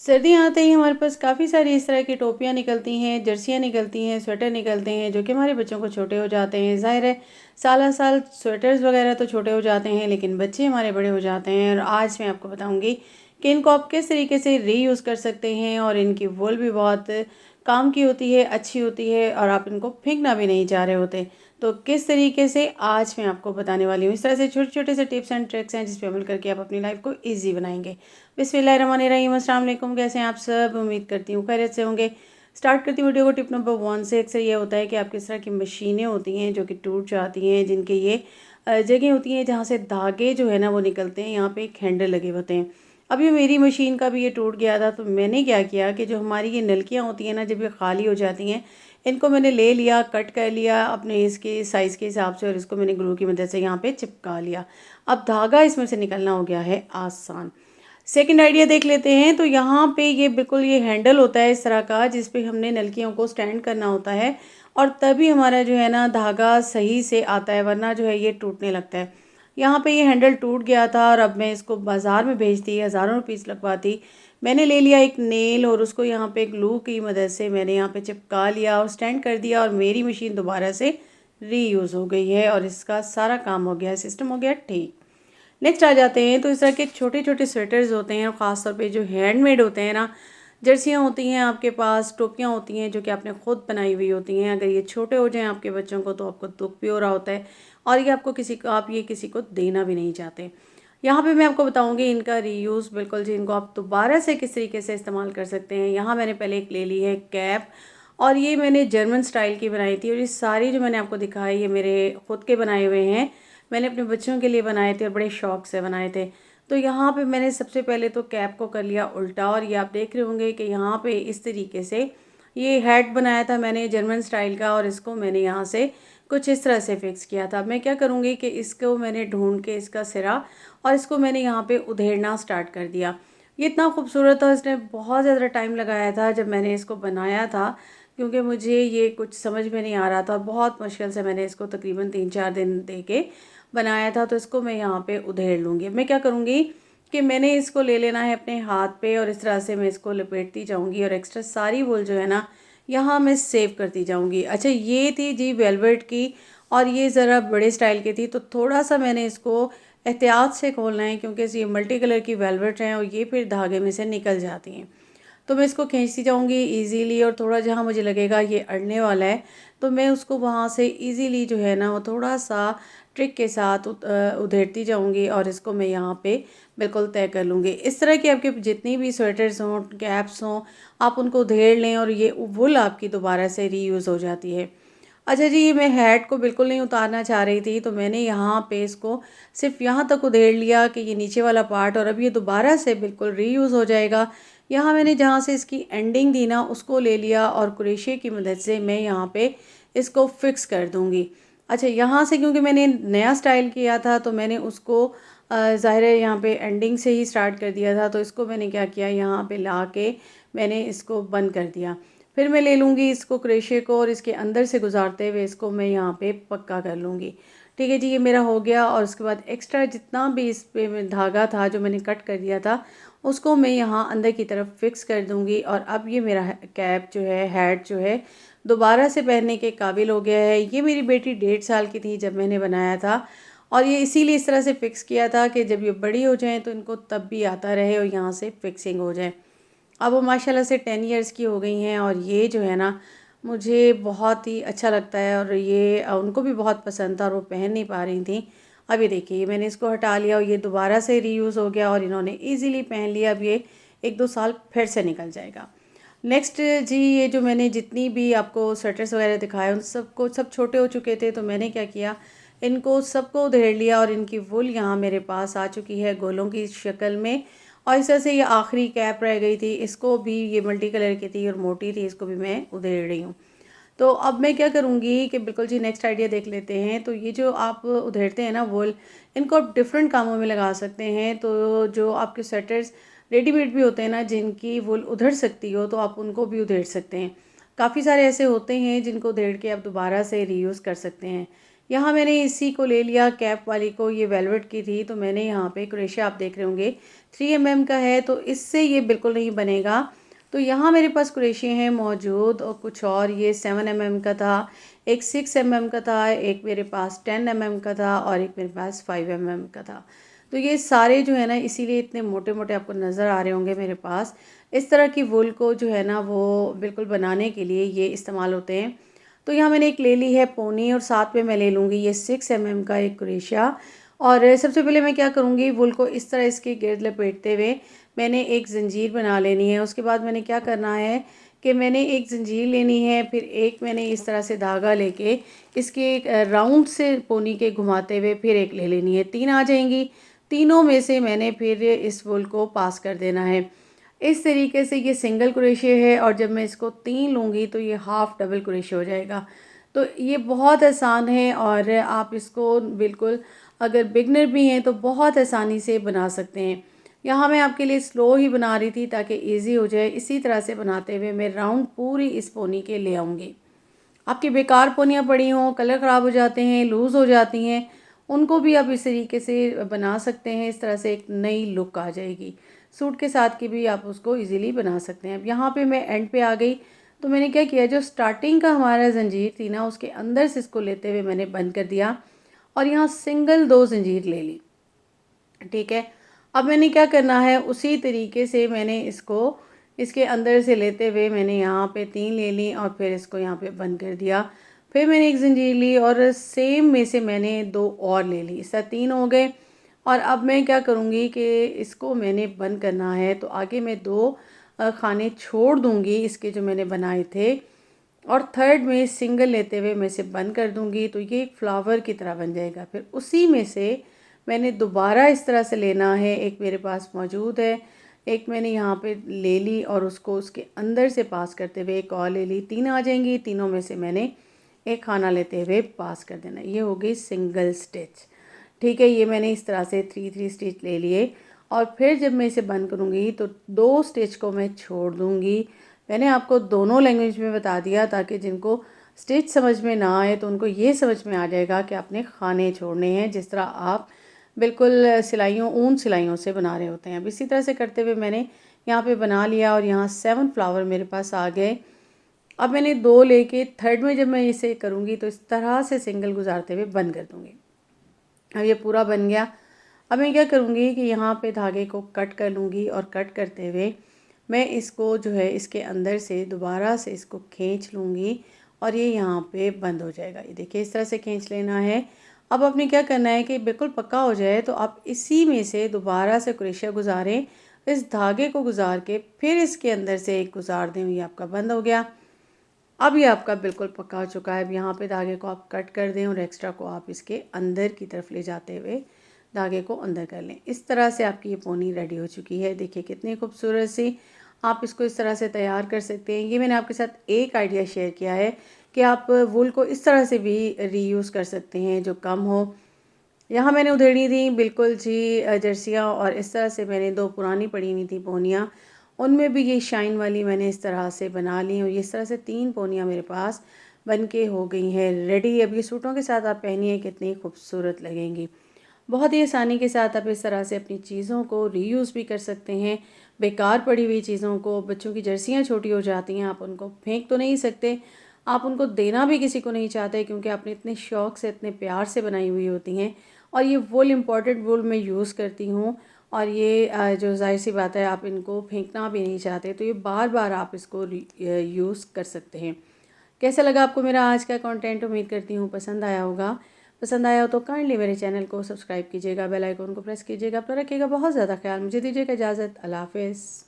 सर्दियाँ आते ही हमारे पास काफ़ी सारी इस तरह की टोपियाँ निकलती हैं, जर्सियाँ निकलती हैं, स्वेटर निकलते हैं जो कि हमारे बच्चों को छोटे हो जाते हैं। ज़ाहिर है साल स्वेटर्स वगैरह तो छोटे हो जाते हैं लेकिन बच्चे हमारे बड़े हो जाते हैं। और आज मैं आपको बताऊँगी कि इनको आप किस तरीके से रीयूज़ कर सकते हैं और इनकी वूल भी बहुत काम की होती है, अच्छी होती है और आप इनको फेंकना भी नहीं चाह रहे होते। तो किस तरीके से आज मैं आपको बताने वाली हूँ। इस तरह से छोटे-छोटे से टिप्स एंड ट्रिक्स हैं जिस पे अमल करके आप अपनी लाइफ़ को ईज़ी बनाएँगे। बिस्मिल्लाहिर्रहमानिर्रहीम, अस्सलाम वालेकुम। कैसे हैं आप सब? उम्मीद करती हूँ खैरियत से होंगे। स्टार्ट करती हूँ वीडियो को टिप नंबर 1 से। अक्सर ये होता है कि आप किस तरह की मशीनें होती हैं जो कि टूट जाती हैं, जिनके ये जगह होती हैं जहाँ से धागे जो है ना वो निकलते हैं, यहाँ पे एक हैंडल लगे होते हैं। अभी मेरी मशीन का भी ये टूट गया था, तो मैंने क्या किया कि जो हमारी ये नलकियाँ होती हैं ना, जब ये खाली हो जाती हैं, इनको मैंने ले लिया, कट कर लिया अपने इसके साइज़ के हिसाब से और इसको मैंने ग्लू की मदद से यहाँ पे चिपका लिया। अब धागा इसमें से निकलना हो गया है आसान। सेकंड आइडिया देख लेते हैं। तो यहाँ पे ये बिल्कुल ये हैंडल होता है इस तरह का जिस पे हमने नलकियों को स्टैंड करना होता है और तभी हमारा जो है ना धागा सही से आता है, वरना जो है ये टूटने लगता है। यहाँ पे ये हैंडल टूट गया था और अब मैं इसको बाज़ार में भेजती, हज़ारों रुपीस लगवाती। मैंने ले लिया एक नेल और उसको यहाँ पे ग्लू की मदद से मैंने यहाँ पे चिपका लिया और स्टैंड कर दिया और मेरी मशीन दोबारा से रीयूज़ हो गई है और इसका सारा काम हो गया है, सिस्टम हो गया ठीक। नेक्स्ट आ जाते हैं। तो इस तरह के छोटे-छोटे स्वेटर्स होते हैं और ख़ास तौर पे जो हैंडमेड होते हैं ना, जर्सियाँ होती हैं आपके पास, टोपियाँ होती हैं जो कि आपने खुद बनाई हुई होती हैं। अगर ये छोटे हो जाएँ आपके बच्चों को तो आपको दुःख भी हो रहा होता है और ये आपको आप ये किसी को देना भी नहीं चाहते। यहाँ पे मैं आपको बताऊँगी इनका रीयूज़ बिल्कुल जी, इनको आप दोबारा से किस तरीके से इस्तेमाल कर सकते हैं। यहाँ मैंने पहले एक ले ली है कैप और ये मैंने जर्मन स्टाइल की बनाई थी और ये सारी जो मैंने आपको दिखाई ये मेरे खुद के बनाए हुए हैं। मैंने अपने बच्चों के लिए बनाए थे और बड़े शौक से बनाए थे। तो यहाँ पे मैंने सबसे पहले तो कैप को कर लिया उल्टा और ये आप देख रहे होंगे कि यहाँ पे इस तरीके से ये हैट बनाया था मैंने जर्मन स्टाइल का और इसको मैंने यहाँ से कुछ इस तरह से फिक्स किया था। मैं क्या करूँगी कि इसको मैंने ढूंढ के इसका सिरा और इसको मैंने यहाँ पे उधेड़ना स्टार्ट कर दिया। ये इतना खूबसूरत था, इसने बहुत ज़्यादा टाइम लगाया था जब मैंने इसको बनाया था, क्योंकि मुझे ये कुछ समझ में नहीं आ रहा था। बहुत मुश्किल से मैंने इसको तकरीबन 3-4 दिन दे के बनाया था। तो इसको मैं यहाँ पे उधेड़ लूँगी। मैं क्या करूँगी कि मैंने इसको ले लेना है अपने हाथ पे और इस तरह से मैं इसको लपेटती जाऊँगी और एक्स्ट्रा सारी वूल जो है ना यहाँ मैं सेव करती जाऊँगी। अच्छा, ये थी जी वेलवेट की और ये ज़रा बड़े स्टाइल की थी, तो थोड़ा-सा मैंने इसको एहतियात से खोलना है क्योंकि ये मल्टी कलर की वेलवेट हैं और ये फिर धागे में से निकल जाती हैं। तो मैं इसको खींचती जाऊँगी ईज़िली और थोड़ा जहाँ मुझे लगेगा ये अड़ने वाला है, तो मैं उसको वहाँ से ईज़िली जो है ना वो थोड़ा-सा ट्रिक के साथ उधेड़ती जाऊँगी और इसको मैं यहाँ पे बिल्कुल तय कर लूँगी। इस तरह की आपके जितनी भी स्वेटर्स हों, कैप्स हों, आप उनको उधेड़ लें और ये वूल आपकी दोबारा से रीयूज़ हो जाती है। अच्छा जी, मैं हैट को बिल्कुल नहीं उतारना चाह रही थी, तो मैंने यहाँ पे इसको सिर्फ़ यहाँ तक उधेड़ लिया कि ये नीचे वाला पार्ट और अब ये दोबारा से बिल्कुल रीयूज़ हो जाएगा। यहाँ मैंने जहाँ से इसकी एंडिंग थी ना उसको ले लिया और क्रोशिया की मदद से मैं यहाँ पे इसको फ़िक्स कर दूँगी। अच्छा, यहाँ से क्योंकि मैंने नया स्टाइल किया था तो मैंने उसको ज़ाहिर है यहाँ पे एंडिंग से ही स्टार्ट कर दिया था, तो इसको मैंने क्या किया यहाँ पे ला के मैंने इसको बंद कर दिया। फिर मैं ले लूँगी इसको क्रोशिया को और इसके अंदर से गुज़ारते हुए इसको मैं यहाँ पे पक्का कर लूँगी। ठीक है जी, ये मेरा हो गया और उसके बाद एक्स्ट्रा जितना भी इस पे में धागा था जो मैंने कट कर दिया था उसको मैं यहाँ अंदर की तरफ फिक्स कर दूँगी और अब ये मेरा कैप जो है, हैट जो है दोबारा से पहनने के काबिल हो गया है। ये मेरी बेटी 1.5 साल की थी जब मैंने बनाया था और ये इसीलिए इस तरह से फ़िक्स किया था कि जब ये बड़ी हो जाएँ तो इनको तब भी आता रहे और यहाँ से फ़िक्सिंग हो जाए। अब वो माशाल्लाह से 10 इयर्स की हो गई हैं और ये जो है ना मुझे बहुत ही अच्छा लगता है और ये उनको भी बहुत पसंद था और वो पहन नहीं पा रही थी। अब ये देखिए मैंने इसको हटा लिया और ये दोबारा से रीयूज़ हो गया और इन्होंने ईज़िली पहन लिया। अब ये 1-2 साल फिर से निकल जाएगा। नेक्स्ट जी, ये जो मैंने जितनी भी आपको स्वेटर्स वगैरह दिखाए उन सबको सब छोटे हो चुके थे, तो मैंने क्या किया इनको सबको उधेड़ लिया और इनकी वूल यहाँ मेरे पास आ चुकी है गोलों की शक्ल में। और इस तरह से ये आखिरी कैप रह गई थी, इसको भी ये मल्टी कलर की थी और मोटी थी, इसको भी मैं उधेड़ रही हूँ। तो अब मैं क्या करूँगी कि बिल्कुल जी नेक्स्ट आइडिया देख लेते हैं। तो ये जो आप उधेड़ते हैं ना वूल, इनको आप डिफरेंट कामों में लगा सकते हैं। तो जो आपके स्वेटर्स रेडीमेड भी होते हैं ना जिनकी वूल उधड़ सकती हो, तो आप उनको भी उधेड़ सकते हैं। काफ़ी सारे ऐसे होते हैं जिनको उधेड़ के आप दोबारा से रीयूज़ कर सकते हैं। यहाँ मैंने इसी को ले लिया कैप वाली को, ये वेलवेट की थी, तो मैंने यहाँ पे क्रोशिया आप देख रहे होंगे 3 का है, तो इससे ये बिल्कुल नहीं बनेगा। तो यहाँ मेरे पास क्रोशिया हैं मौजूद और कुछ और, ये 7 का था, एक 6 का था, एक मेरे पास 10 का था और एक मेरे पास 5 का था। तो ये सारे जो है ना इसीलिए इतने मोटे मोटे आपको नज़र आ रहे होंगे मेरे पास। इस तरह की वूल को जो है ना वो बिल्कुल बनाने के लिए ये इस्तेमाल होते हैं। तो यहाँ मैंने एक ले ली है पोनी और साथ में मैं ले लूँगी ये 6 का एक क्रोशिया। और सबसे पहले मैं क्या करूँगी, वूल को इस तरह इसके गिर्द लपेटते हुए मैंने एक ज़ंजीर बना लेनी है। उसके बाद मैंने क्या करना है कि मैंने एक ज़ंजीर लेनी है, फिर एक मैंने इस तरह से धागा लेके इसके एक राउंड से पोनी के घुमाते हुए फिर एक ले लेनी है, 3 आ जाएंगी। तीनों में से मैंने फिर इस वूल को पास कर देना है। इस तरीके से ये सिंगल क्रोशिया है और जब मैं इसको 3 लूँगी तो ये हाफ़ डबल क्रोशिया हो जाएगा। तो ये बहुत आसान है और आप इसको बिल्कुल अगर बिगनर भी हैं तो बहुत आसानी से बना सकते हैं। यहाँ मैं आपके लिए स्लो ही बना रही थी ताकि ईज़ी हो जाए। इसी तरह से बनाते हुए मैं राउंड पूरी इस पोनी के ले आऊँगी। आपकी बेकार पोनियाँ पड़ी हों, कलर ख़राब हो जाते हैं, लूज़ हो जाती हैं, उनको भी आप इस तरीके से बना सकते हैं। इस तरह से एक नई लुक आ जाएगी। सूट के साथ की भी आप उसको इजीली बना सकते हैं। अब यहाँ पे मैं एंड पे आ गई, तो मैंने क्या किया, जो स्टार्टिंग का हमारा ज़ंजीर थी ना उसके अंदर से इसको लेते हुए मैंने बंद कर दिया और यहाँ सिंगल 2 ज़ंजीर ले ली। ठीक है, अब मैंने क्या करना है, उसी तरीके से मैंने इसको इसके अंदर से लेते हुए मैंने यहाँ पे 3 ले ली और फिर इसको यहाँ पे बंद कर दिया। फिर मैंने एक ज़ंजीर ली और सेम में से मैंने 2 और ले ली, इस तरह 3 हो गए। और अब मैं क्या करूँगी कि इसको मैंने बंद करना है, तो आगे मैं 2 खाने छोड़ दूँगी इसके जो मैंने बनाए थे और थर्ड में सिंगल लेते हुए मैं इसे बंद कर दूँगी, तो ये एक फ्लावर की तरह बन जाएगा। फिर उसी में से मैंने दोबारा इस तरह से लेना है, एक मेरे पास मौजूद है, एक मैंने यहाँ पे ले ली और उसको उसके अंदर से पास करते हुए एक और ले ली, 3 आ जाएंगी। तीनों में से मैंने एक खाना लेते हुए पास कर देना, ये हो गई सिंगल स्टिच। ठीक है, ये मैंने इस तरह से 3 स्टिच ले लिए और फिर जब मैं इसे बंद करूँगी तो 2 स्टिच को मैं छोड़ दूँगी। मैंने आपको दोनों लैंग्वेज में बता दिया ताकि जिनको स्टिच समझ में ना आए तो उनको ये समझ में आ जाएगा कि आपने खाने छोड़ने हैं, जिस तरह आप बिल्कुल सिलाइयों ऊन सिलाइयों से बना रहे होते हैं। अब इसी तरह से करते हुए मैंने यहाँ पे बना लिया और यहाँ 7 फ्लावर मेरे पास आ गए। अब मैंने 2 लेके थर्ड में जब मैं इसे करूँगी तो इस तरह से सिंगल गुजारते हुए बंद कर दूँगी। अब ये पूरा बन गया। अब मैं क्या करूँगी कि यहाँ पे धागे को कट कर लूँगी और कट करते हुए मैं इसको जो है इसके अंदर से दोबारा से इसको खींच लूँगी और ये यहाँ पे बंद हो जाएगा। ये देखिए इस तरह से खींच लेना है। अब आपने क्या करना है कि बिल्कुल पक्का हो जाए तो आप इसी में से दोबारा से क्रोशिया गुजारें, इस धागे को गुजार के फिर इसके अंदर से एक गुजार दें, ये आपका बंद हो गया। अब ये आपका बिल्कुल पक्का हो चुका है। अब यहाँ पे धागे को आप कट कर दें और एक्स्ट्रा को आप इसके अंदर की तरफ ले जाते हुए धागे को अंदर कर लें। इस तरह से आपकी ये पोनी रेडी हो चुकी है। देखिए कितनी खूबसूरत सी, आप इसको इस तरह से तैयार कर सकते हैं। ये मैंने आपके साथ एक आइडिया शेयर किया है कि आप वूल को इस तरह से भी रीयूज़ कर सकते हैं जो कम हो। यहाँ मैंने उधेड़ी थी बिल्कुल जी जर्सियाँ और इस तरह से मैंने 2 पुरानी पड़ी हुई थी पोनियाँ, उनमें भी ये शाइन वाली मैंने इस तरह से बना ली और इस तरह से 3 पोनियाँ मेरे पास बन के हो गई हैं रेडी। अब ये सूटों के साथ आप पहनिए, कितनी खूबसूरत लगेंगी। बहुत ही आसानी के साथ आप इस तरह से अपनी चीज़ों को रीयूज़ भी कर सकते हैं। बेकार पड़ी हुई चीज़ों को, बच्चों की जर्सियाँ छोटी हो जाती हैं, आप उनको फेंक तो नहीं सकते, आप उनको देना भी किसी को नहीं चाहते क्योंकि आपने इतने शौक़ से इतने प्यार से बनाई हुई होती हैं। और ये वूल इम्पोर्टेड वूल मैं यूज़ करती हूँ और ये जो ज़ाहिर सी बात है आप इनको फेंकना भी नहीं चाहते, तो ये बार बार आप इसको यूज़ कर सकते हैं। कैसा लगा आपको मेरा आज का कंटेंट, उम्मीद करती हूँ पसंद आया होगा। पसंद आया हो तो काइंडली मेरे चैनल को सब्सक्राइब कीजिएगा, बेल आइकन को प्रेस कीजिएगा। अपना रखिएगा बहुत ज़्यादा ख्याल। मुझे दीजिएगा इजाज़त। अल्लाह हाफ़िज़।